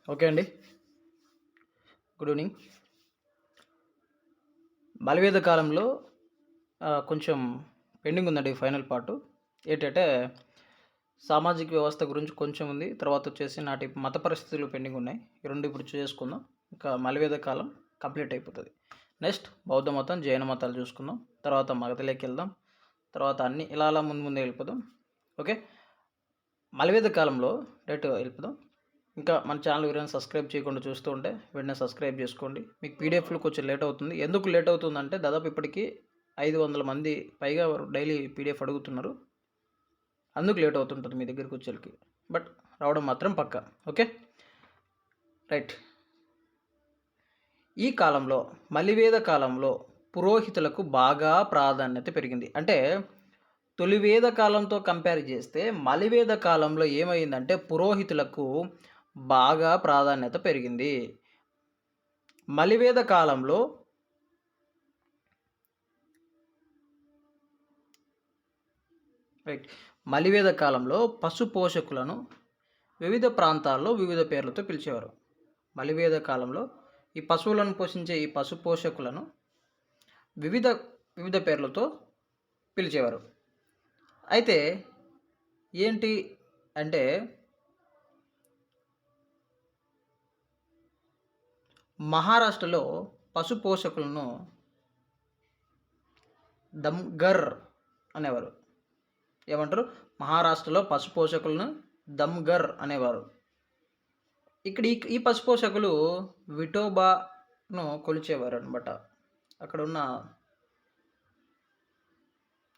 Okay అండి. Good evening. బలివేద కాలంలో కొంచెం పెండింగ్ ఉందండి ఫైనల్ పార్టు. ఏంటంటే, సామాజిక వ్యవస్థ గురించి కొంచెం ఉంది. తర్వాత వచ్చేసి నాటి మత పరిస్థితులు పెండింగ్ ఉన్నాయి. ఈ 2 ఇప్పుడు చేసుకుందాం. ఇంకా మలివేద కాలం కంప్లీట్ అయిపోతది. నెక్స్ట్ బౌద్ధ మతం, జైన మతాలు చూసుకుందాం. తర్వాత మగధలోకెళ్దాం. తర్వాత అన్నీ ఇలా ముందు ముందే వెళ్ళిపోదాం. ఓకే. మలివేద కాలంలో డైరెక్ట్‌గా వెళ్ళిపోదాం. ఇంకా మన ఛానల్ ఎవరైనా సబ్స్క్రైబ్ చేయకుండా చూస్తూ ఉంటే వెంటనే సబ్స్క్రైబ్ చేసుకోండి. మీకు పీడిఎఫ్‌లు కొంచెం లేట్ అవుతుంది. ఎందుకు లేట్ అవుతుందంటే దాదాపు ఇప్పటికి 500 మంది పైగా డైలీ పీడిఎఫ్ అడుగుతున్నారు. అందుకు లేట్ అవుతుంటుంది మీ దగ్గరికి వచ్చేసరికి. బట్ రావడం మాత్రం పక్కా. ఓకే. రైట్. ఈ కాలంలో మలివేద కాలంలో పురోహితులకు బాగా ప్రాధాన్యత పెరిగింది. అంటే తొలివేద కాలంతో కంపేర్ చేస్తే మలివేద కాలంలో ఏమైందంటే పురోహితులకు బాగా ప్రాధాన్యత పెరిగింది. మలివేద కాలంలో మలివేద కాలంలో పశు పోషకులను వివిధ ప్రాంతాల్లో వివిధ పేర్లతో పిలిచేవారు. మలివేద కాలంలో ఈ పశువులను పోషించే ఈ పశు పోషకులను వివిధ వివిధ పేర్లతో పిలిచేవారు. అయితే ఏంటి అంటే మహారాష్ట్రలో పశు పోషకులను దమ్గర్ అనేవారు. ఏమంటారు? మహారాష్ట్రలో పశు పోషకులను దమ్గర్ అనేవారు. ఇక్కడ ఈ పశు పోషకులు విఠోబాను కొలిచేవారు అనమాట. అక్కడ ఉన్న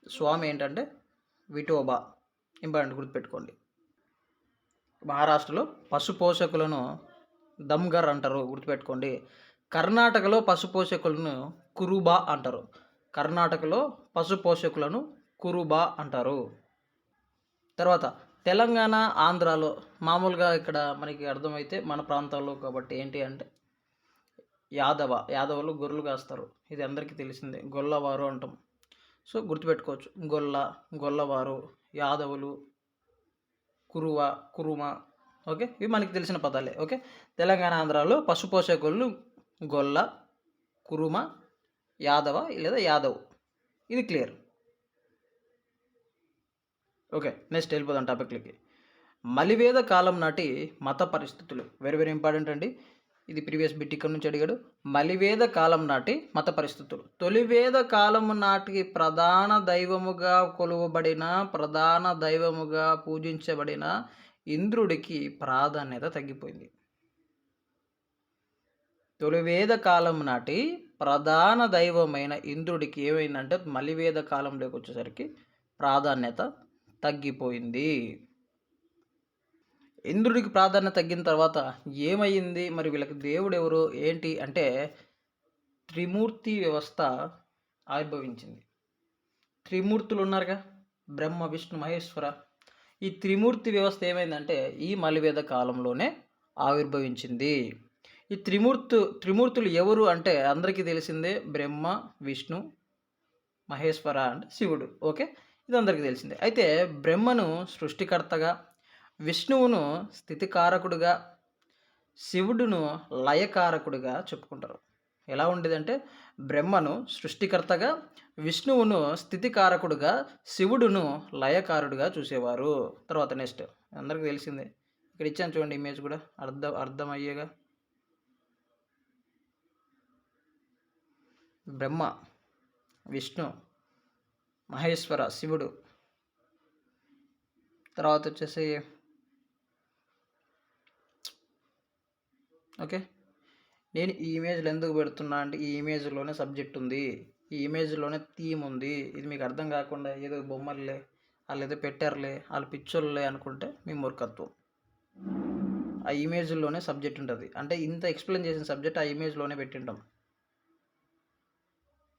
స్వామి ఏంటంటే విఠోబా. ఇంపార్టెంట్ గుర్తుపెట్టుకోండి. మహారాష్ట్రలో పశు పోషకులను దమ్గర్ అంటారు, గుర్తుపెట్టుకోండి. కర్ణాటకలో పశు పోషకులను కురుబా అంటారు. కర్ణాటకలో పశు పోషకులను కురుబా అంటారు. తర్వాత తెలంగాణ, ఆంధ్రాలో మామూలుగా ఇక్కడ మనకి అర్థమైతే మన ప్రాంతాల్లో కాబట్టి ఏంటి అంటే యాదవులు గొర్రెలు కాస్తారు. ఇది అందరికీ తెలిసిందే. గొల్లవారు అంటాం. సో గుర్తుపెట్టుకోవచ్చు. గొల్లవారు, యాదవులు, కురుమ. ఓకే. ఇవి మనకి తెలిసిన పదాలే. ఓకే. తెలంగాణ, ఆంధ్రాలో పశు పోషకులు గొల్ల, కురుమ, యాదవ లేదా యాదవ్. ఇది క్లియర్. ఓకే. నెక్స్ట్ వెళ్ళిపోదాం టాపిక్లకి. మలివేద కాలం నాటి మత పరిస్థితులు వెరీ వెరీ ఇంపార్టెంట్ అండి. ఇది ప్రీవియస్ బిట్ ఇక్కడ నుంచి అడిగాడు. మలివేద కాలం నాటి మత పరిస్థితులు. తొలివేద కాలము నాటికి ప్రధాన దైవముగా కొలువబడిన, ప్రధాన దైవముగా పూజించబడిన ఇంద్రుడికి ప్రాధాన్యత తగ్గిపోయింది. తొలివేద కాలం నాటి ప్రధాన దైవమైన ఇంద్రుడికి ఏమైందంటే మలివేద కాలంలోకి వచ్చేసరికి ప్రాధాన్యత తగ్గిపోయింది. ఇంద్రుడికి ప్రాధాన్యత తగ్గిన తర్వాత ఏమైంది? మరి వీళ్ళకి దేవుడు ఎవరు ఏంటి అంటే త్రిమూర్తి వ్యవస్థ ఆవిర్భవించింది. త్రిమూర్తులు ఉన్నారుగా, బ్రహ్మ, విష్ణు, మహేశ్వర. ఈ త్రిమూర్తి వ్యవస్థ ఏమైందంటే ఈ మలివేద కాలంలోనే ఆవిర్భవించింది. ఈ త్రిమూర్తులు ఎవరు అంటే అందరికీ తెలిసిందే. బ్రహ్మ, విష్ణు, మహేశ్వర అండ్ శివుడు. ఓకే. ఇది అందరికీ తెలిసిందే. అయితే బ్రహ్మను సృష్టికర్తగా, విష్ణువును స్థితికారకుడుగా, శివుడును లయకారకుడిగా చెప్పుకుంటారు. ఎలా ఉండేదంటే బ్రహ్మను సృష్టికర్తగా, విష్ణువును స్థితికారకుడుగా, శివుడును లయకారుడుగా చూసేవారు. తర్వాత నెక్స్ట్ అందరికీ తెలిసిందే. ఇక్కడ ఇచ్చాను చూడండి ఇమేజ్ కూడా అర్థమయ్యేగా. బ్రహ్మ, విష్ణు, మహేశ్వర, శివుడు. తర్వాత వచ్చేసి ఓకే. నేను ఈ ఇమేజ్లో ఎందుకు పెడుతున్నా అంటే ఈ ఇమేజ్లోనే సబ్జెక్ట్ ఉంది, ఈ ఇమేజ్లోనే థీమ్ ఉంది. ఇది మీకు అర్థం కాకుండా ఏదో బొమ్మలే వాళ్ళు ఏదో పెట్టారులే, వాళ్ళు పిక్చర్లే అనుకుంటే మీ మూర్ఖత్వం. ఆ ఇమేజ్లోనే సబ్జెక్ట్ ఉంటుంది. అంటే ఇంత ఎక్స్ప్లెయిన్ చేసిన సబ్జెక్ట్ ఆ ఇమేజ్లోనే పెట్టింటాం.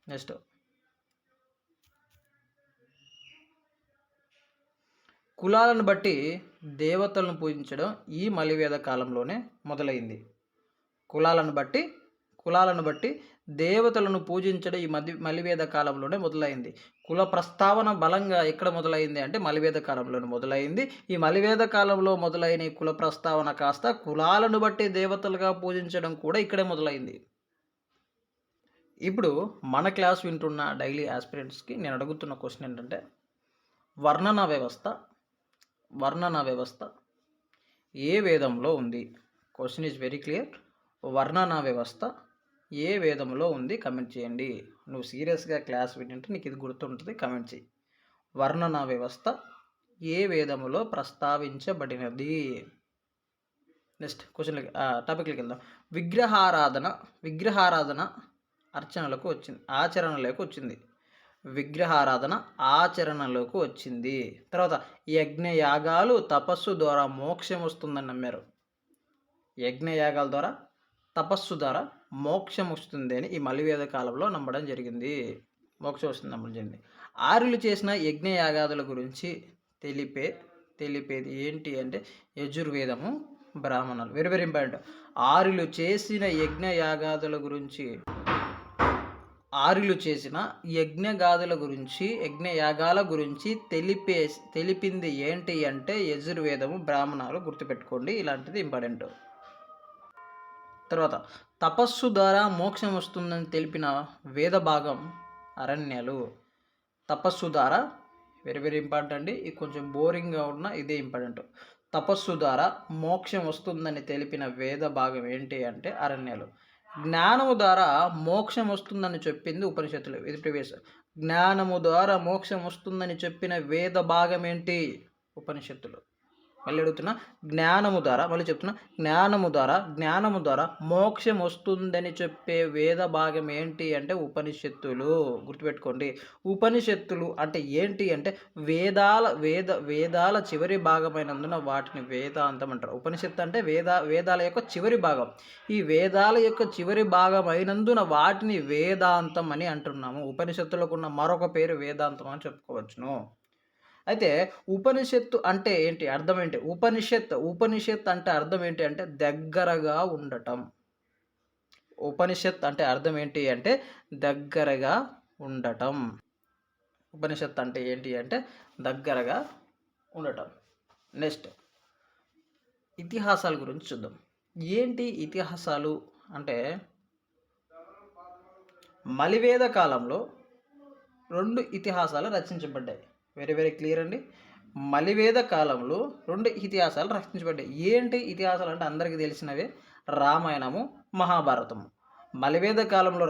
నెక్స్ట్ కులాలను బట్టి దేవతలను పూజించడం ఈ మలివేద కాలంలోనే మొదలైంది. కులాలను బట్టి కులాలను బట్టి దేవతలను పూజించడం ఈ మలివేద కాలంలోనే మొదలైంది. కుల ప్రస్తావన బలంగా ఎక్కడ మొదలైంది అంటే మలివేద కాలంలోనే మొదలైంది. ఈ మలివేద కాలంలో మొదలైన ఈ కుల ప్రస్తావన కాస్త కులాలను బట్టి దేవతలుగా పూజించడం కూడా ఇక్కడే మొదలైంది. ఇప్పుడు మన క్లాస్ వింటున్న డైలీ ఆస్పిరెంట్స్‌కి నేను అడుగుతున్న క్వెషన్ ఏంటంటే, వర్ణన వ్యవస్థ వర్ణన వ్యవస్థ ఏ వేదంలో ఉంది? Question is very clear. వర్ణన వ్యవస్థ ఏ వేదంలో ఉంది? కమెంట్ చేయండి. నువ్వు సీరియస్‌గా క్లాస్ వింటుంటే నీకు ఇది గుర్తుంటుంది. కమెంట్ చెయ్యి. వర్ణన వ్యవస్థ ఏ వేదములో ప్రస్తావించబడినది? నెక్స్ట్ క్వెషన్‌లకి టాపిక్‌లకి వెళ్దాం. విగ్రహారాధన అర్చనలకు వచ్చింది, ఆచరణలోకి వచ్చింది. విగ్రహారాధన ఆచరణలోకి వచ్చింది. తర్వాత యజ్ఞయాగాలు తపస్సు ద్వారా మోక్షం వస్తుందని నమ్మారు. యజ్ఞయాగాల ద్వారా తపస్సు ద్వారా మోక్షం వస్తుంది అని ఈ మలివేద కాలంలో నమ్మడం జరిగింది. మోక్షం వస్తుంది నమ్మడం జరిగింది. ఆర్యులు చేసిన యజ్ఞయాగాదుల గురించి తెలిపేది ఏంటి అంటే యజుర్వేదము, బ్రాహ్మణాలు. Very very important. ఆర్యులు చేసిన యజ్ఞయాగాదుల గురించి యజ్ఞయాగాల గురించి తెలిపింది ఏంటి అంటే యజుర్వేదము, బ్రాహ్మణాలు. గుర్తుపెట్టుకోండి, ఇలాంటిది ఇంపార్టెంట్. తర్వాత తపస్సు ద్వారా మోక్షం వస్తుందని తెలిపిన వేద భాగం అరణ్యాలు. తపస్సు ద్వారా వెరీ వెరీ ఇంపార్టెంట్ అండి. ఇది కొంచెం బోరింగ్గా ఉన్న ఇదే ఇంపార్టెంట్. తపస్సు ద్వారా మోక్షం వస్తుందని తెలిపిన వేద భాగం ఏంటి అంటే అరణ్యాలు. జ్ఞానము ద్వారా మోక్షం వస్తుందని చెప్పింది ఉపనిషత్తులు. ఇది ప్రీవియస్. జ్ఞానము ద్వారా మోక్షం వస్తుందని చెప్పిన వేద భాగం ఏంటి? ఉపనిషత్తులు. మళ్ళీ అడుగుతున్నా, జ్ఞానము ద్వారా మోక్షం వస్తుందని చెప్పే వేద భాగం ఏంటి అంటే ఉపనిషత్తులు. గుర్తుపెట్టుకోండి. ఉపనిషత్తులు అంటే ఏంటి అంటే వేదాల చివరి భాగమైనందున వాటిని వేదాంతం అంటారు. ఉపనిషత్తు అంటే వేదాల యొక్క చివరి భాగం. ఈ వేదాల యొక్క చివరి భాగం అయినందున వాటిని వేదాంతం అని అంటున్నాము. ఉపనిషత్తులకు ఉన్న మరొక పేరు వేదాంతం అని చెప్పుకోవచ్చును. అయితే ఉపనిషత్తు అంటే ఏంటి? అర్థం ఏంటి? ఉపనిషత్ అంటే అర్థం ఏంటి అంటే దగ్గరగా ఉండటం. ఉపనిషత్ అంటే అర్థం ఏంటి అంటే దగ్గరగా ఉండటం. ఉపనిషత్ అంటే ఏంటి అంటే దగ్గరగా ఉండటం. నెక్స్ట్ ఇతిహాసాల గురించి చూద్దాం. ఏంటి ఇతిహాసాలు అంటే, మలివేద కాలంలో 2 ఇతిహాసాలు రచించబడ్డాయి. వెరీ వెరీ క్లియర్ అండి. మలివేద కాలంలో 2 ఇతిహాసాలు రచించబడ్డాయి. ఏంటి ఇతిహాసాలు అంటే అందరికీ తెలిసినవే, రామాయణము, మహాభారతము. మలివేద కాలంలో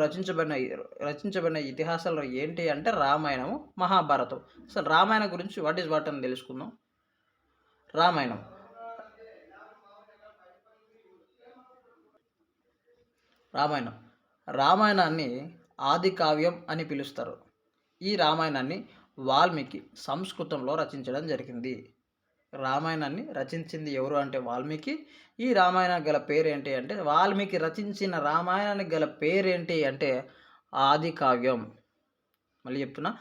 రచించబడిన ఇతిహాసాలు ఏంటి అంటే రామాయణము, మహాభారతం. అసలు రామాయణం గురించి వాట్ ఈజ్ వాట్ అని తెలుసుకుందాం. రామాయణాన్ని ఆది కావ్యం అని పిలుస్తారు. ఈ రామాయణాన్ని వాల్మీకి సంస్కృతంలో రచించడం జరిగింది. రామాయణాన్ని రచించింది ఎవరు అంటే వాల్మీకి. ఈ రామాయణం గల పేరేంటి అంటే, వాల్మీకి రచించిన రామాయణానికి గల పేరేంటి అంటే ఆది కావ్యం. మళ్ళీ చెప్తున్నా,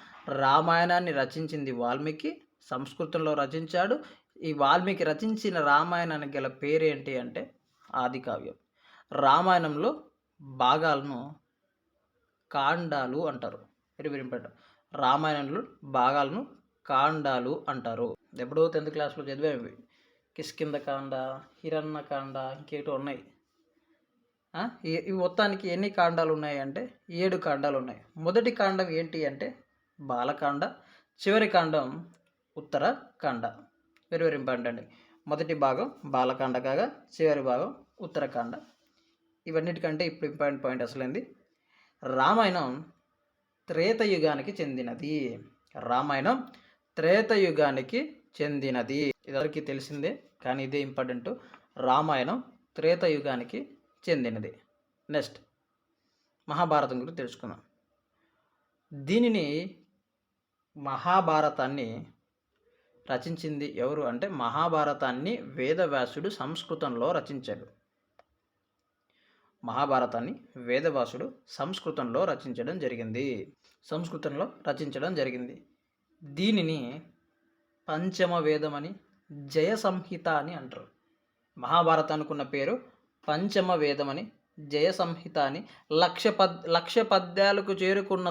రామాయణాన్ని రచించింది వాల్మీకి, సంస్కృతంలో రచించాడు. ఈ వాల్మీకి రచించిన రామాయణానికి గల పేరేంటి అంటే ఆది కావ్యం. రామాయణంలో భాగాలను కాండాలు అంటారు. Very very important. రామాయణంలో భాగాలను కాండాలు అంటారు. ఎప్పుడో 10th క్లాస్లో చదివాము. కిష్కింధకాండ, హిరణ్యకాండ, ఇంకేటో ఉన్నాయి. ఇవి మొత్తానికి ఎన్ని కాండాలు ఉన్నాయి అంటే 7 కాండాలు ఉన్నాయి. మొదటి కాండం ఏంటి అంటే బాలకాండ, చివరి కాండం ఉత్తరకాండ. వెరీ వెరీ ఇంపార్టెంట్ అండి. మొదటి భాగం బాలకాండ కాగా చివరి భాగం ఉత్తరకాండ. ఇవన్నిటికంటే ఇప్పుడు ఇంపార్టెంట్ పాయింట్ అసలేంది, రామాయణం త్రేతయుగానికి చెందినది. రామాయణం త్రేతయుగానికి చెందినది. ఇది అందరికీ తెలిసిందే, కానీ ఇదే ఇంపార్టెంట్. రామాయణం త్రేతయుగానికి చెందినది. నెక్స్ట్ మహాభారతం గురించి తెలుసుకుందాం. మహాభారతాన్ని రచించింది ఎవరు అంటే, మహాభారతాన్ని వేదవ్యాసుడు సంస్కృతంలో రచించాడు. మహాభారతాన్ని వేదవ్యాసుడు సంస్కృతంలో రచించడం జరిగింది. దీనిని పంచమ వేదమని, జయ సంహిత అని అంటారు. మహాభారతానికి ఉన్న పేరు పంచమ వేదమని, జయ సంహిత అని లక్ష పద్యాలకు చేరుకున్న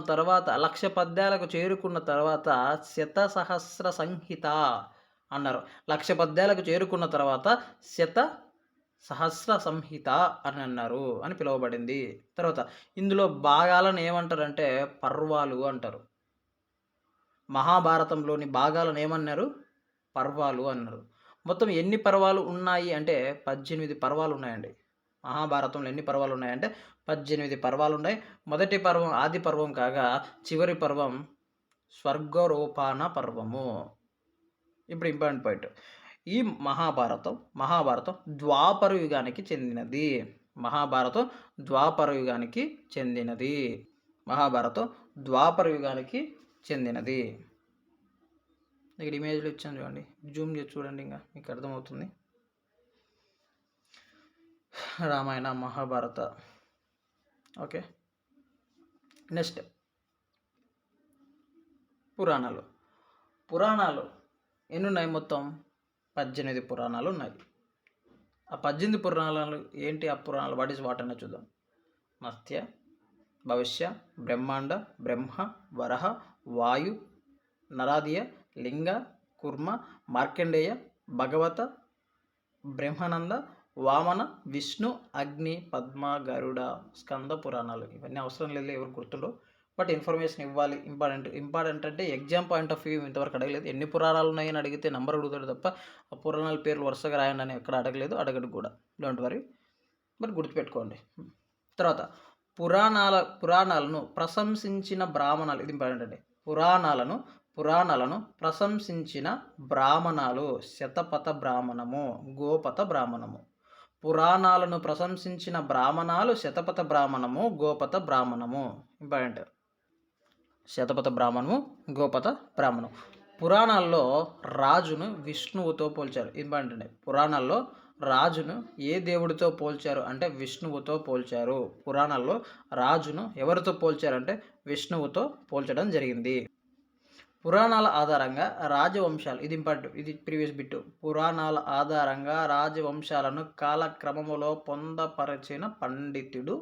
తర్వాత శతసహస్ర సంహిత అన్నారు. 1,00,000 పద్యాలకు చేరుకున్న తర్వాత శత సహస్ర సంహిత అని అన్నారు అని పిలువబడింది. తర్వాత ఇందులో భాగాలను ఏమంటారంటే పర్వాలు అంటారు. మహాభారతంలోని భాగాలను ఏమన్నారు? పర్వాలు అన్నారు. మొత్తం ఎన్ని పర్వాలు ఉన్నాయి అంటే 18 పర్వాలు ఉన్నాయండి. మహాభారతంలో ఎన్ని పర్వాలు ఉన్నాయంటే 18 పర్వాలు ఉన్నాయి. మొదటి పర్వం ఆది పర్వం కాగా చివరి పర్వం స్వర్గరోపాన పర్వము. ఇప్పుడు ఇంపార్టెంట్ పాయింట్. ఈ మహాభారతం ద్వాపర యుగానికి చెందినది. మహాభారతం ద్వాపర యుగానికి చెందినది. ఇక్కడ ఇమేజ్లు ఇచ్చాను చూడండి, జూమ్ చేసి చూడండి, ఇంకా మీకు అర్థమవుతుంది. రామాయణ మహాభారత. ఓకే, నెక్స్ట్ పురాణాలు ఎన్ని ఉన్నాయి? మొత్తం 18 పురాణాలు ఉన్నాయి. ఆ 18 పురాణాలు ఏంటి? ఆ పురాణాలు వాట్ అన్న చూద్దాం. మత్స్య, భవిష్య, బ్రహ్మాండ, బ్రహ్మ, వరహ, వాయు, నరాదియ, లింగ, కుర్మ, మార్కండేయ, భగవత, బ్రహ్మానంద, వామన, విష్ణు, అగ్ని, పద్మ, గరుడ, స్కంద పురాణాలు. ఇవన్నీ అవసరం లేదు, ఎవరు గుర్తుండవు, బట్ ఇన్ఫర్మేషన్ ఇవ్వాలి. ఇంపార్టెంట్ అంటే ఎగ్జామ్ పాయింట్ ఆఫ్ వ్యూ ఇంతవరకు అడగలేదు. ఎన్ని పురాణాలు ఉన్నాయని అడిగితే నెంబర్ అడుగుతాడు తప్ప ఆ పురాణాల పేర్లు వరుసగా రాయండి అని ఎక్కడ అడగడు కూడా. డోంట్ వరీ, బట్ గుర్తుపెట్టుకోండి. తర్వాత పురాణాలను ప్రశంసించిన బ్రాహ్మణాలు. ఇది ఇంపార్టెంట్ అండి. పురాణాలను ప్రశంసించిన బ్రాహ్మణాలు శతపథ బ్రాహ్మణము, గోపథ బ్రాహ్మణము. పురాణాలను ప్రశంసించిన బ్రాహ్మణాలు శతపథ బ్రాహ్మణము, గోపథ బ్రాహ్మణము. ఇంపార్టెంట్. శతపథ బ్రాహ్మణము, గోపథ బ్రాహ్మణం. పురాణాల్లో రాజును విష్ణువుతో పోల్చారు. ఇంపార్టెంట్ అండి. పురాణాల్లో రాజును ఏ దేవుడితో పోల్చారు అంటే విష్ణువుతో పోల్చారు. పురాణాల్లో రాజును ఎవరితో పోల్చారంటే విష్ణువుతో పోల్చడం జరిగింది. పురాణాల ఆధారంగా రాజవంశాలు. ఇది ఇంపార్టెంట్, ఇది ప్రీవియస్ బిట్. పురాణాల ఆధారంగా రాజవంశాలను కాలక్రమములో పొందపరిచిన పండితుడు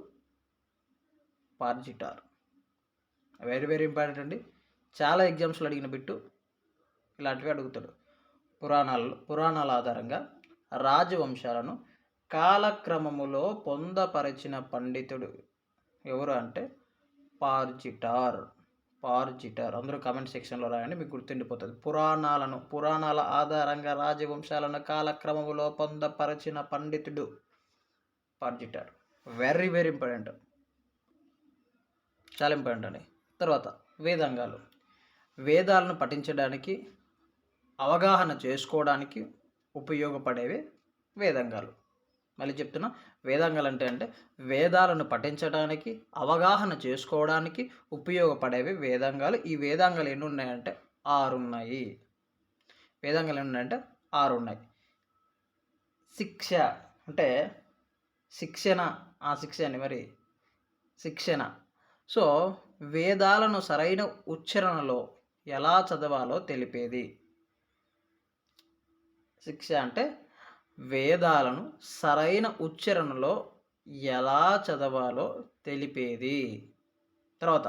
పార్జిటార్. వెరీ వెరీ ఇంపార్టెంట్ అండి. చాలా ఎగ్జామ్స్లో అడిగిన బిట్టు, ఇలాంటివి అడుగుతాడు. పురాణాల ఆధారంగా రాజవంశాలను కాలక్రమములో పొందపరిచిన పండితుడు ఎవరు అంటే పార్జిటార్. అందరూ కామెంట్ సెక్షన్లో రాయండి, మీకు గుర్తుండిపోతుంది. పురాణాల ఆధారంగా రాజవంశాలను కాలక్రమములో పొందపరిచిన పండితుడు పార్జిటార్. వెరీ వెరీ ఇంపార్టెంట్, చాలా ఇంపార్టెంట్ అండి. తర్వాత వేదాలను పఠించడానికి, అవగాహన చేసుకోవడానికి ఉపయోగపడేవి వేదాంగాలు. మళ్ళీ చెప్తున్నా, వేదాంగాలు అంటే వేదాలను పఠించడానికి, అవగాహన చేసుకోవడానికి ఉపయోగపడేవి వేదాంగాలు. ఈ వేదాంగాలు ఎన్ని ఉన్నాయంటే 6 ఉన్నాయి. వేదాంగాలు ఎన్ని ఉన్నాయంటే 6 ఉన్నాయి. శిక్ష అంటే శిక్షణ సో వేదాలను సరైన ఉచ్చారణలో ఎలా చదవాలో తెలిపేది. శిక్ష అంటే వేదాలను సరైన ఉచ్చారణలో ఎలా చదవాలో తెలిపేది. తర్వాత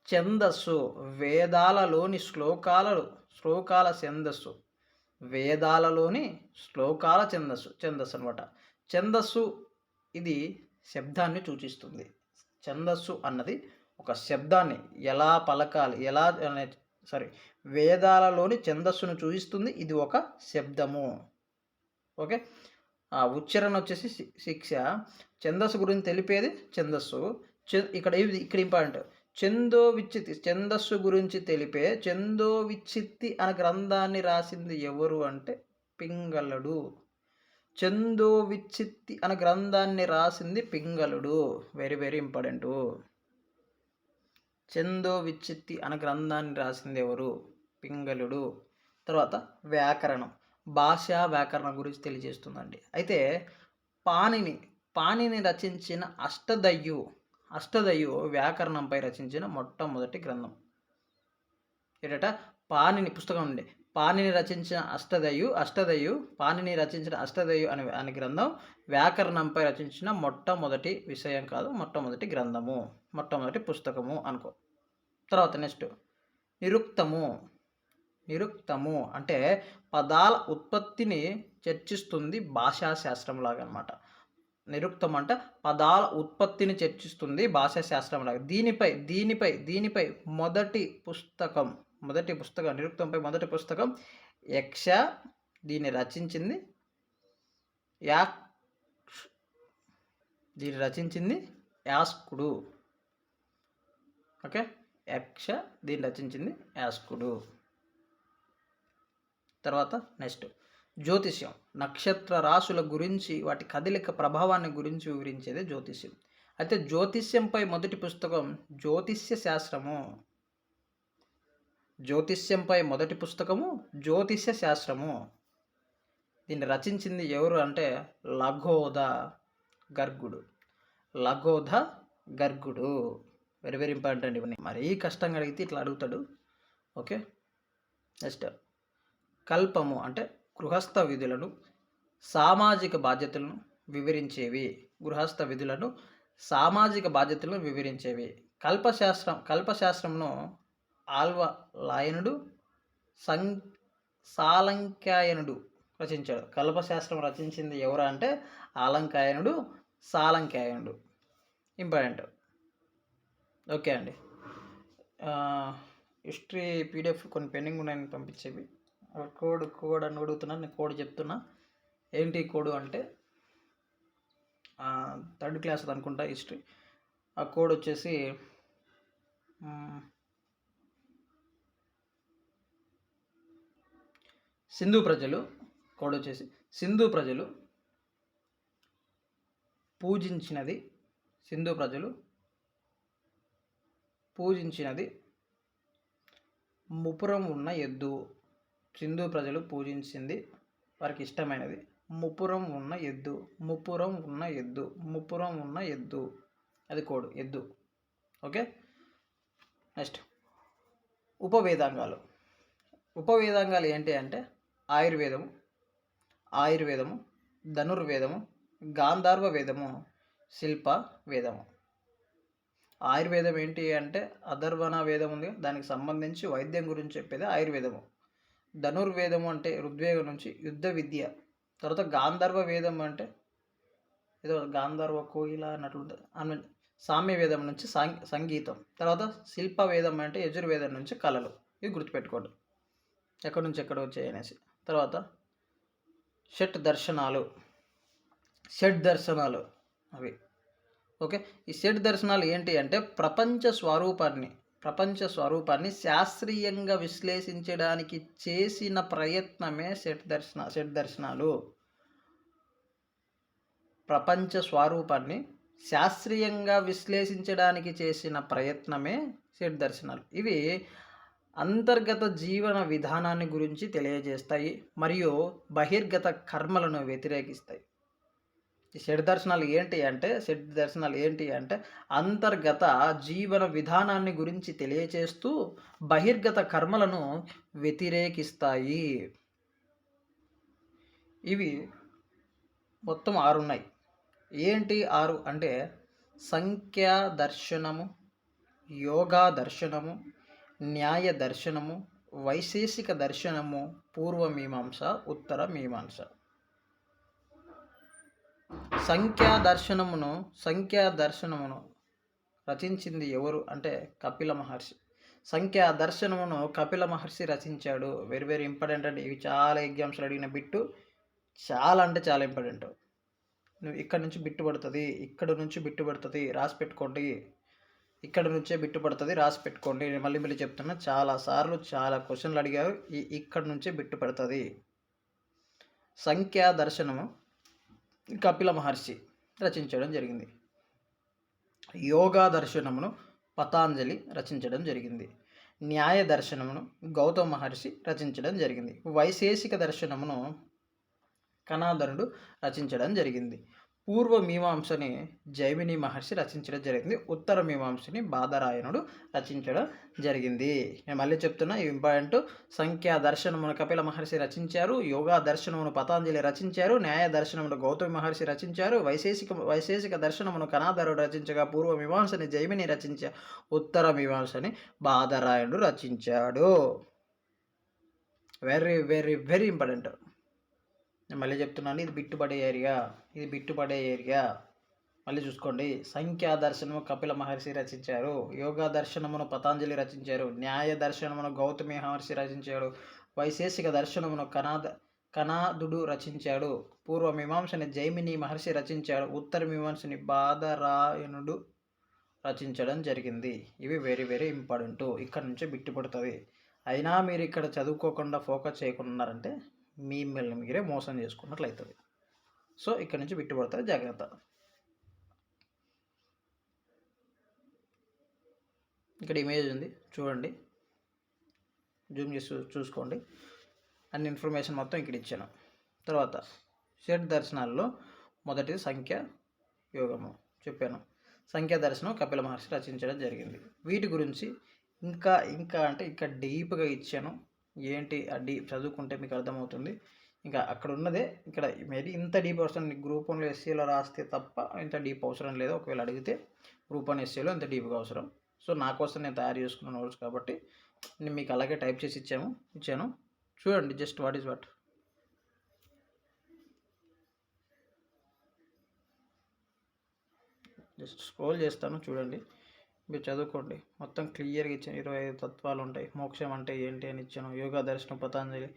ఛందస్సు, వేదాలలోని శ్లోకాల ఛందస్సు. వేదాలలోని శ్లోకాల ఛందస్సు అనమాట. ఛందస్సు ఇది శబ్దాన్ని సూచిస్తుంది. ఛందస్సు అన్నది ఒక శబ్దాన్ని ఎలా పలకాలి, వేదాలలోని ఛందస్సును సూచిస్తుంది. ఇది ఒక శబ్దము. ఓకే, ఉచ్చారణ వచ్చేసి శిక్ష. ఛందస్సు గురించి తెలిపేది ఛందస్సు. ఇక్కడ ఇంపార్టెంట్, ఛందస్సు గురించి తెలిపే ఛందో విచ్చిత్తి అనే గ్రంథాన్ని రాసింది ఎవరు అంటే పింగళుడు. ఛందో విచ్చిత్తి అనే గ్రంథాన్ని రాసింది పింగళుడు. Very very important. Chando Vichitti అనే గ్రంథాన్ని రాసింది ఎవరు? పింగళుడు. తర్వాత వ్యాకరణం, భాషా వ్యాకరణం గురించి తెలియజేస్తుందండి. అయితే పాణిని రచించిన అష్టదయ్యు వ్యాకరణంపై రచించిన మొట్టమొదటి గ్రంథం ఏంటట? పాణిని పుస్తకం ఉండే పాణిని రచించిన పాణిని రచించిన అష్టదయు అనే గ్రంథం వ్యాకరణంపై రచించిన మొట్టమొదటి విషయం కాదు, మొట్టమొదటి గ్రంథము, మొట్టమొదటి పుస్తకము అనుకో. తర్వాత నెక్స్ట్ నిరుక్తము అంటే పదాల ఉత్పత్తిని చర్చిస్తుంది భాషాశాస్త్రం లాగా అనమాట. నిరుక్తం అంటే పదాల ఉత్పత్తిని చర్చిస్తుంది భాషాశాస్త్రం లాగా. దీనిపై మొదటి పుస్తకం నిరుక్తంపై మొదటి పుస్తకం యక్ష. దీన్ని రచించింది యాస్కుడు. ఓకే, యక్ష, దీన్ని రచించింది యాస్కుడు. తర్వాత నెక్స్ట్ జ్యోతిష్యం. నక్షత్ర రాశుల గురించి, వాటి కదలిక ప్రభావాన్ని గురించి వివరించేది జ్యోతిష్యం. అయితే జ్యోతిష్యంపై మొదటి పుస్తకం జ్యోతిష్య శాస్త్రము. జ్యోతిష్యంపై మొదటి పుస్తకము జ్యోతిష్య శాస్త్రము. దీన్ని రచించింది ఎవరు అంటే లఘోద గర్గుడు. వెరీ వెరీ ఇంపార్టెంట్ అండి ఇవన్నీ. మరీ కష్టంగా అడిగితే ఇట్లా అడుగుతాడు. ఓకే, నెక్స్ట్ కల్పము అంటే గృహస్థ విధులను, సామాజిక బాధ్యతలను వివరించేవి. కల్పశాస్త్రంను ఆల్వలాయనుడు సాలంకాయనుడు రచించాడు. కల్పశాస్త్రం రచించింది ఎవరు అంటే ఆలంకాయనుడు, సాలంకాయనుడు. ఇంపార్టెంట్. ఓకే అండి, హిస్టరీ పీడిఎఫ్ కొన్ని పెండింగ్ ఉన్నాయని పంపించేవి. కోడ్ అని అడుగుతున్నా, నేను కోడ్ చెప్తున్నా. ఏంటి కోడ్ అంటే 3rd క్లాస్ అనుకుంటా హిస్టరీ. ఆ కోడ్ వచ్చేసి సింధు ప్రజలు పూజించినది ముపురం ఉన్న ఎద్దు. సింధు ప్రజలు పూజించింది వారికి ఇష్టమైనది ముపురం ఉన్న ఎద్దు. అది కోడ్, ఎద్దు. ఓకే, నెక్స్ట్ ఉపవేదాంగాలు ఏంటి అంటే ఆయుర్వేదము, ధనుర్వేదము, గాంధార్వ వేదము, శిల్ప వేదము. ఆయుర్వేదం ఏంటి అంటే అధర్వణ వేదం ఉంది, దానికి సంబంధించి వైద్యం గురించి చెప్పేది ఆయుర్వేదము. ధనుర్వేదము అంటే ఋగ్వేదం నుంచి యుద్ధ విద్య. తర్వాత గాంధర్వ వేదం అంటే ఏదో గాంధర్వ కోయిల అన్నట్లుంటుంది, సామ్య వేదం నుంచి సంగీతం. తర్వాత శిల్ప వేదం అంటే యజుర్వేదం నుంచి కళలు. ఇది గుర్తుపెట్టుకోండి, ఎక్కడి నుంచి ఎక్కడ వచ్చాయి అనేసి. తర్వాత షట్ దర్శనాలు అవి. ఓకే, ఈ షట్ దర్శనాలు ఏంటి అంటే ప్రపంచ స్వరూపాన్ని శాస్త్రీయంగా విశ్లేషించడానికి చేసిన ప్రయత్నమే షట్ దర్శనాలు. ప్రపంచ స్వరూపాన్ని శాస్త్రీయంగా విశ్లేషించడానికి చేసిన ప్రయత్నమే షట్ దర్శనాలు. ఇవి అంతర్గత జీవన విధానాన్ని గురించి తెలియజేస్తాయి మరియు బహిర్గత కర్మలను వ్యతిరేకిస్తాయి. ఈ షట్ దర్శనాలు ఏంటి అంటే అంతర్గత జీవన విధానాన్ని గురించి తెలియచేస్తూ బహిర్గత కర్మలను వ్యతిరేకిస్తాయి. ఇవి మొత్తం 6 ఉన్నాయి. ఏంటి 6 అంటే సంఖ్యా దర్శనము, యోగా దర్శనము, న్యాయ దర్శనము, వైశేషిక దర్శనము, పూర్వమీమాంస, ఉత్తర మీమాంస. సంఖ్యా దర్శనమును రచించింది ఎవరు అంటే కపిల మహర్షి. సంఖ్యా దర్శనమును కపిల మహర్షి రచించాడు. వెరీ వెరీ ఇంపార్టెంట్ అండి. ఇవి చాలా ఎగ్జామ్స్లో అడిగిన బిట్టు, చాలా అంటే చాలా ఇంపార్టెంట్. నువ్వు ఇక్కడ నుంచి బిట్టు పడుతుంది, ఇక్కడ నుంచి బిట్టు పడుతుంది, రాసి పెట్టుకోండి. ఇక్కడ నుంచే బిట్టు పడుతుంది, రాసి పెట్టుకోండి. నేను మళ్ళీ చెప్తున్నా, చాలాసార్లు చాలా క్వశ్చన్లు అడిగారు. ఇక్కడ నుంచే బిట్టు పడుతుంది. సంఖ్యా దర్శనము కపిల మహర్షి రచించడం జరిగింది. యోగా దర్శనమును పతాంజలి రచించడం జరిగింది. న్యాయ దర్శనమును గౌతమ మహర్షి రచించడం జరిగింది. వైశేషిక దర్శనమును కణాదనుడు రచించడం జరిగింది. పూర్వ మీమాంసని జైమిని మహర్షి రచించడం జరిగింది. ఉత్తర మీమాంసని బాదరాయణుడు రచించడం జరిగింది. నేను మళ్ళీ చెప్తున్నా, ఇవి ఇంపార్టెంట్. సంఖ్యా దర్శనమును కపిల మహర్షి రచించారు. యోగా దర్శనమును పతాంజలి రచించారు. న్యాయ దర్శనమును గౌతమి మహర్షి రచించారు. వైశేషిక దర్శనమును కణాధరుడు రచించగా పూర్వ మీమాంసని జైమిని రచించారు. ఉత్తర మీమాంసని బాదరాయణుడు రచించాడు. Very very very important. నేను మళ్ళీ చెప్తున్నాను, ఇది బిట్టుపడే ఏరియా. మళ్ళీ చూసుకోండి. సంఖ్యా దర్శనము కపిల మహర్షి రచించారు. యోగా దర్శనమును పతాంజలి రచించారు. న్యాయ దర్శనమును గౌతమి మహర్షి రచించాడు. వైశేషిక దర్శనమును కణాదుడు రచించాడు. పూర్వ మీమాంసని జైమిని మహర్షి రచించాడు. ఉత్తర మీమాంసని బాదరాయణుడు రచించడం జరిగింది. ఇవి వెరీ వెరీ ఇంపార్టెంట్. ఇక్కడ నుంచే బిట్టుపడుతుంది. అయినా మీరు ఇక్కడ చదువుకోకుండా ఫోకస్ చేయకుండా ఉన్నారంటే మిమ్మల్ని మీరే మోసం చేసుకున్నట్లు అవుతుంది. సో ఇక్కడ నుంచి బిట్టుపడుతుంది, జాగ్రత్త. ఇక్కడ ఇమేజ్ ఉంది చూడండి, జూమ్ చేసి చూసుకోండి. అన్ని ఇన్ఫర్మేషన్ మొత్తం ఇక్కడ ఇచ్చాను. తర్వాత షడ్ దర్శనాల్లో మొదటిది సంఖ్య యోగము చెప్పాను. సంఖ్యా దర్శనం కపిల మహర్షి రచించడం జరిగింది. వీటి గురించి ఇంకా అంటే ఇక్కడ డీప్గా ఇచ్చాను. ఏంటి ఆ డీప్ చదువుకుంటే మీకు అర్థమవుతుంది. ఇంకా అక్కడ ఉన్నదే ఇక్కడ మేబీ ఇంత డీప్ అవసరం గ్రూప్ 1లో ఎస్సీలో రాస్తే తప్ప ఇంత డీప్ అవసరం లేదు. ఒకవేళ అడిగితే గ్రూప్ 1 ఎస్సీలో ఇంత డీప్గా అవసరం. సో నా కోసం నేను తయారు చేసుకున్న నోట్స్ కాబట్టి నేను మీకు అలాగే టైప్ చేసి ఇచ్చాను. చూడండి just what is what. Just scroll చేస్తాను చూడండి, మీరు చదువుకోండి. మొత్తం క్లియర్గా ఇచ్చాను. 25 తత్వాలు ఉంటాయి. మోక్షం అంటే ఏంటి అని ఇచ్చాను. యోగా దర్శనం పతాంజలి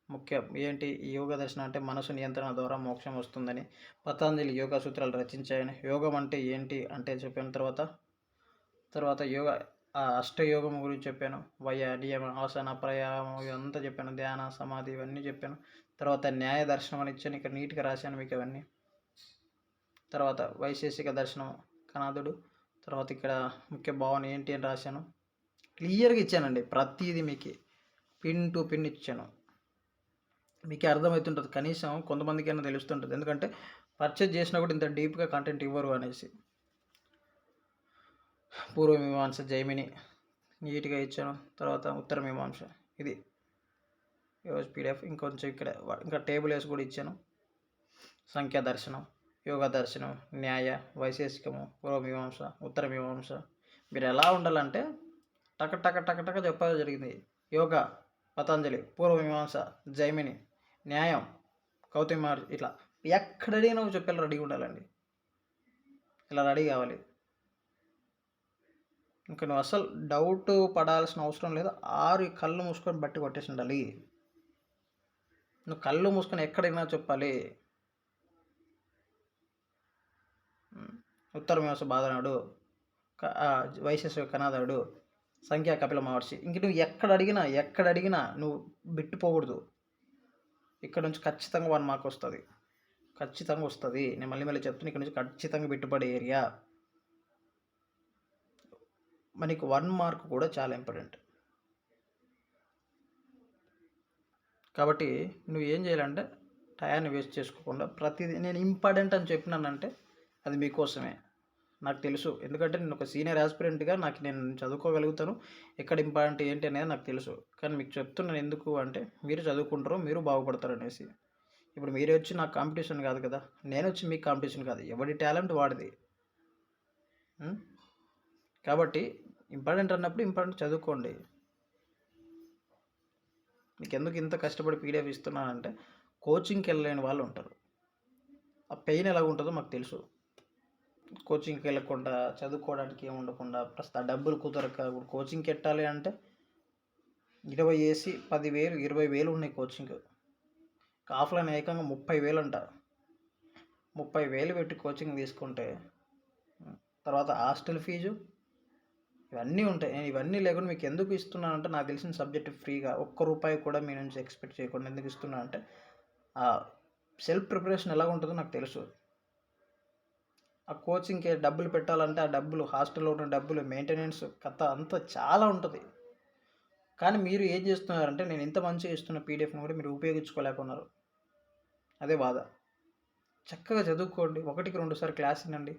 ముఖ్యం ఏంటి, ఈ యోగా దర్శనం అంటే మనసు నియంత్రణ ద్వారా మోక్షం వస్తుందని పతాంజలి యోగా సూత్రాలు రచించాయని. యోగం అంటే ఏంటి అంటే చెప్పాను. తర్వాత యోగా అష్టయోగం గురించి చెప్పాను. నియమ ఆసన ప్రాయామం ఇవంతా చెప్పాను. ధ్యాన సమాధి ఇవన్నీ చెప్పాను. తర్వాత న్యాయ దర్శనం అని ఇచ్చాను, ఇక్కడ నీట్గా రాశాను మీకు అవన్నీ. తర్వాత వైశేషిక దర్శనం కణాదుడు. తర్వాత ఇక్కడ ముఖ్య భావన ఏంటి అని రాశాను, క్లియర్గా ఇచ్చానండి. ప్రతిదీ మీకు పిన్ టు పిన్ ఇచ్చాను. మీకు అర్థమవుతుంటుంది, కనీసం కొంతమందికైనా తెలుస్తుంటుంది. ఎందుకంటే పర్చేజ్ చేసినా కూడా ఇంత డీప్గా కంటెంట్ ఇవ్వరు అనేసి. పూర్వ మీమాంస జైమిని నీట్గా ఇచ్చాను. తర్వాత ఉత్తర మీమాంస ఇది ఈరోజు పీడిఎఫ్. ఇంకొంచెం ఇక్కడ ఇంకా టేబుల్ వేసి కూడా ఇచ్చాను. సంఖ్యా దర్శనం, యోగా దర్శనం, న్యాయ, వైశేషికము, పూర్వ మీమాంస, ఉత్తర మీమాంస. మీరు ఎలా ఉండాలంటే టక టక టక టక చెప్పడం జరిగింది. యోగా పతంజలి, పూర్వ మీమాంస జైమిని, న్యాయం గౌతమి మహర్షి, ఇట్లా ఎక్కడ అడిగినా చెప్పేలా రెడీగా ఉండాలండి. ఇలా రెడీ కావాలి. ఇంకా నువ్వు అసలు డౌట్ పడాల్సిన అవసరం లేదు. 6 కళ్ళు మూసుకొని బట్టి కొట్టేసి ఉండాలి. నువ్వు కళ్ళు మూసుకొని ఎక్కడైనా చెప్పాలి. ఉత్తర మీమాంస బాధనాడు, వైశేషిక కణాధరుడు, సంఖ్యా కపిల మహర్షి. ఇంక నువ్వు ఎక్కడ అడిగినా నువ్వు బిట్టుపోకూడదు. ఇక్కడ నుంచి ఖచ్చితంగా 1 మార్క్ వస్తుంది. ఖచ్చితంగా వస్తుంది. నేను మళ్ళీ చెప్తున్నా, ఇక్కడ నుంచి ఖచ్చితంగా బిట్టుపడే ఏరియా. మనకి 1 మార్క్ కూడా చాలా ఇంపార్టెంట్. కాబట్టి నువ్వు ఏం చేయాలంటే టయాన్ని వేస్ట్ చేసుకోకుండా ప్రతిదీ నేను ఇంపార్టెంట్ అని చెప్పినానంటే అది మీకోసమే, నాకు తెలుసు. ఎందుకంటే నేను ఒక సీనియర్ ఆస్పిరెంట్గా నేను చదువుకోగలుగుతాను. ఎక్కడ ఇంపార్టెంట్ ఏంటి అనేది నాకు తెలుసు. కానీ మీకు చెప్తున్నాను ఎందుకు అంటే మీరు చదువుకుంటారో మీరు బాగుపడతారు అనేసి. ఇప్పుడు మీరే వచ్చి నాకు కాంపిటీషన్ కాదు కదా, నేను వచ్చి మీకు కాంపిటీషన్ కాదు. ఎవరి టాలెంట్ వాడిది. కాబట్టి ఇంపార్టెంట్ అన్నప్పుడు ఇంపార్టెంట్ చదువుకోండి. మీకు ఎందుకు ఇంత కష్టపడి పీడిఎఫ్ ఇస్తున్నానంటే కోచింగ్కి వెళ్ళలేని వాళ్ళు ఉంటారు. ఆ పెయిన్ ఎలా ఉంటుందో మాకు తెలుసు. కోచింగ్కి వెళ్ళకుండా చదువుకోవడానికి ఏమి ఉండకుండా ప్రస్తుతం డబ్బులు కుదరక ఇప్పుడు కోచింగ్కి పెట్టాలి అంటే 20 వేసి 10,000 20,000 ఉన్నాయి కోచింగ్. ఆఫ్లైన్ ఏకంగా 30,000 అంట. 30,000 పెట్టి కోచింగ్ తీసుకుంటే తర్వాత హాస్టల్ ఫీజు ఇవన్నీ ఉంటాయి. నేను ఇవన్నీ లేకుండా మీకు ఎందుకు ఇస్తున్నానంటే నాకు తెలిసిన సబ్జెక్ట్ ఫ్రీగా ₹1 కూడా మీ నుంచి ఎక్స్పెక్ట్ చేయకుండా ఎందుకు ఇస్తున్నా అంటే ఆ సెల్ఫ్ ప్రిపరేషన్ ఎలా ఉంటుందో నాకు తెలుసు. ఆ కోచింగ్కి డబ్బులు పెట్టాలంటే ఆ డబ్బులు, హాస్టల్లో ఉన్న డబ్బులు, మెయింటెనెన్స్ కథ అంతా చాలా ఉంటుంది. కానీ మీరు ఏం చేస్తున్నారంటే నేను ఇంత మంచిగా ఇస్తున్న పీడిఎఫ్ని కూడా మీరు ఉపయోగించుకోలేకున్నారు. అదే బాధ. చక్కగా చదువుకోండి. ఒకటికి 2 సార్లు క్లాస్ వినండి.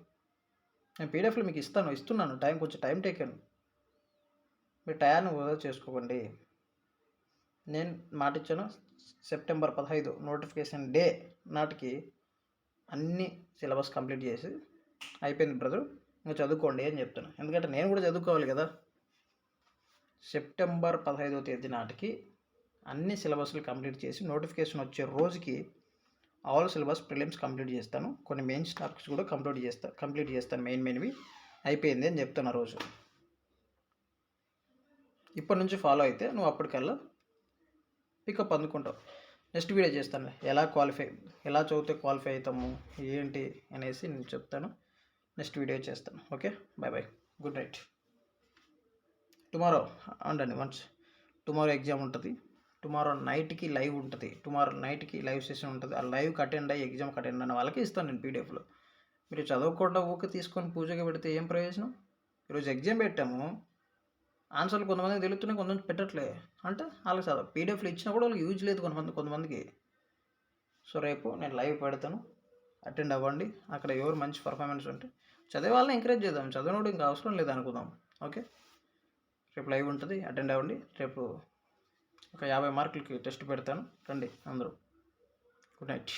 నేను పీడిఎఫ్‌లు మీకు ఇస్తున్నాను. కొంచెం టైం టేకెన్. మీ టయాన్ని వృధా చేసుకోకండి. నేను మాటిచ్చాను సెప్టెంబర్ 15 నోటిఫికేషన్ డే నాటికి అన్ని సిలబస్ కంప్లీట్ చేసి అయిపోయింది బ్రదర్, ఇంకా చదువుకోండి అని చెప్తాను. ఎందుకంటే నేను కూడా చదువుకోవాలి కదా. సెప్టెంబర్ 15వ తేదీ నాటికి అన్ని సిలబస్లు కంప్లీట్ చేసి నోటిఫికేషన్ వచ్చే రోజుకి ఆల్ సిలబస్ ప్రిలిమ్స్ కంప్లీట్ చేస్తాను. కొన్ని మెయిన్ టాపిక్స్ కూడా కంప్లీట్ చేస్తాను. మెయిన్వి అయిపోయింది అని చెప్తాను ఆ రోజు. ఇప్పటి నుంచి ఫాలో అయితే నువ్వు అప్పటికల్లా పికప్ అందుకుంటావు. నెక్స్ట్ వీడియో చేస్తాను ఎలా చదివితే క్వాలిఫై అవుతాము ఏంటి అనేసి నేను చెప్తాను. నెక్స్ట్ వీడియో చేస్తాను. Okay, bye. Good night. Tomorrow అండి టుమారో ఎగ్జామ్ ఉంటుంది. టుమారో నైట్కి లైవ్ ఉంటుంది. టుమారో నైట్కి లైవ్ సెషన్ ఉంటుంది. ఆ లైవ్కి అటెండ్ అయ్యి ఎగ్జామ్కి అటెండ్ అయిన వాళ్ళకి ఇస్తాను నేను పీడిఎఫ్లో. మీరు చదవకుండా ఊకే తీసుకొని పూజగా పెడితే ఏం ప్రయోజనం? ఈరోజు ఎగ్జామ్ పెట్టాము, ఆన్సర్లు కొంతమందికి తెలుస్తున్నాయి, కొంతమంది పెట్టట్లే అంటే వాళ్ళకి చదవ పీడిఎఫ్లు ఇచ్చినా కూడా వాళ్ళకి యూజ్ లేదు కొంతమందికి. సో రేపు నేను లైవ్ పెడతాను, అటెండ్ అవ్వండి. అక్కడ ఎవరు మంచి పర్ఫార్మెన్స్ ఉంటే చదివే వాళ్ళని ఎంకరేజ్ చేద్దాం, చదవనోడు ఇంకా అవసరం లేదు అనుకుందాం. ఓకే, రేపు లైవ్ ఉంటుంది, అటెండ్ అవ్వండి. రేపు ఒక 50 మార్కులకి టెస్ట్ పెడతాను, రండి అందరూ. Good night.